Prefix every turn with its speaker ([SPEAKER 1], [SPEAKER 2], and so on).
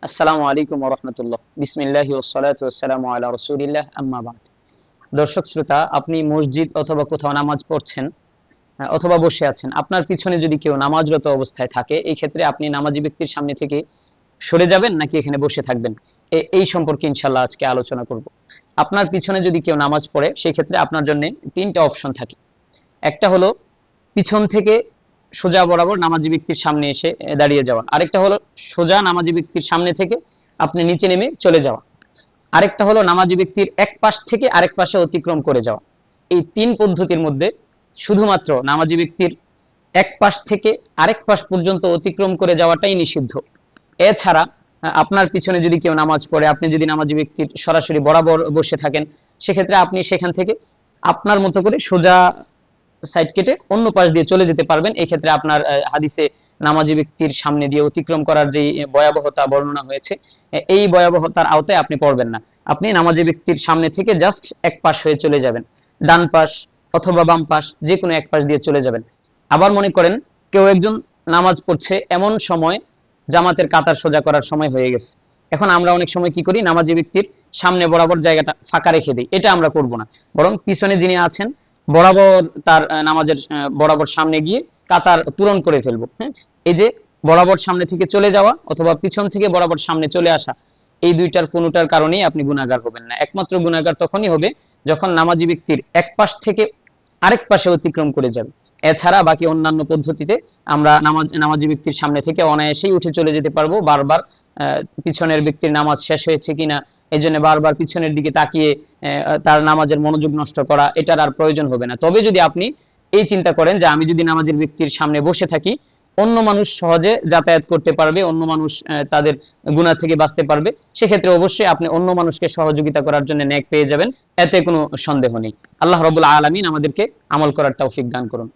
[SPEAKER 1] আসসালামু আলাইকুম ওয়া রাহমাতুল্লাহ। বিসমিল্লাহি ওয়াস সালাতু ওয়াস সালামু আলা রাসূলিল্লাহ, আম্মা বাদ। দর্শক শ্রোতা, আপনি মসজিদ অথবা কোথাও নামাজ পড়ছেন, অথবা বসে আছেন। আপনার পিছনে যদি কেউ নামাজরত অবস্থায় থাকে, এই ক্ষেত্রে আপনি নামাজি ব্যক্তির সামনে থেকে সরে যাবেন নাকি এখানে বসে থাকবেন, এই সম্পর্কে ইনশাআল্লাহ আজকে আলোচনা করব। আপনার পিছনে যদি কেউ নামাজ পড়ে, সেই ক্ষেত্রে আপনার জন্য তিনটা অপশন থাকে। একটা হলো পিছন থেকে সোজা বরাবর নামাজি ব্যক্তির সামনে এসে দাঁড়িয়ে যাওয়া। আরেকটা হলো সোজা নামাজি ব্যক্তির সামনে থেকে আপনি নিচে নেমে চলে যাওয়া। আরেকটা হলো নামাজি ব্যক্তির এক পাশ থেকে আরেক পাশে অতিক্রম করে যাওয়া। এই তিন পদ্ধতির মধ্যে শুধুমাত্র নামাজি ব্যক্তির এক পাশ থেকে আরেক পাশ পর্যন্ত অতিক্রম করে যাওয়াটাই নিষিদ্ধ। এছাড়া আপনার পিছনে যদি কেউ নামাজ পড়ে, আপনি যদি নামাজি ব্যক্তির সরাসরি বরাবর বসে থাকেন, সেক্ষেত্রে আপনি সেখান থেকে আপনার মতো করে সোজা সাইড কেটে অন্য পাশ দিয়ে চলে যেতে পারবেন। এই ক্ষেত্রে আপনার হাদিসে নামাজি ব্যক্তির সামনে দিয়ে অতিক্রম করার যে ভয়াবহতা বর্ণনা হয়েছে, এই ভয়াবহতার আওতায় আপনি পড়বেন না। আপনি নামাজি ব্যক্তির সামনে থেকে জাস্ট এক পাশ হয়ে চলে যাবেন, ডান পাশ অথবা বাম পাশ যে কোনো এক পাশ দিয়ে চলে যাবেন। আবার মনে করেন কেউ একজন নামাজ পড়ছে, এমন সময় জামাতের কাতার সোজা করার সময় হয়ে গেছে। এখন আমরা অনেক সময় কি করি, নামাজি ব্যক্তির সামনে বরাবর জায়গাটা ফাঁকা রেখে দিই। এটা আমরা করব না, বরং পিছনে যিনি আছেন বরাবর তার নামাজের বরাবর সামনে গিয়ে কাতার পূরণ করে ফেলবো। হ্যাঁ, এই যে বরাবর সামনে থেকে চলে যাওয়া অথবা পিছন থেকে বরাবর সামনে চলে আসা, এই দুইটার কোনোটার কারণেই আপনি গুনাহগার হবেন না। একমাত্র গুনাহগার তখনই হবে যখন নামাজি ব্যক্তির এক পাশ থেকে আরেক পাশে অতিক্রম করে যাবে। এছাড়া বাকি অন্যান্য পদ্ধতিতে আমরা নামাজি ব্যক্তির সামনে থেকে অনায়াসেই উঠে চলে যেতে পারবো। বারবার পিছনের ব্যক্তির নামাজ শেষ হয়েছে কিনা এই জন্য বারবার পিছনের দিকে তাকিয়ে তার নামাজের মনোযোগ নষ্ট করা, এটার আর প্রয়োজন হবে না। তবে যদি আপনি এই চিন্তা করেন যে আমি যদি নামাজের ব্যক্তির সামনে বসে থাকি, অন্য মানুষ সহজে যাতায়াত করতে পারবে, অন্য মানুষ তাদের গুনাহ থেকে বাঁচতে পারবে, সেক্ষেত্রে অবশ্যই আপনি অন্য মানুষকে সহযোগিতা করার জন্য নেক পেয়ে যাবেন, এতে কোনো সন্দেহ নেই। আল্লাহ রাব্বুল আলামিন আমাদেরকে আমল করার তৌফিক দান করুন।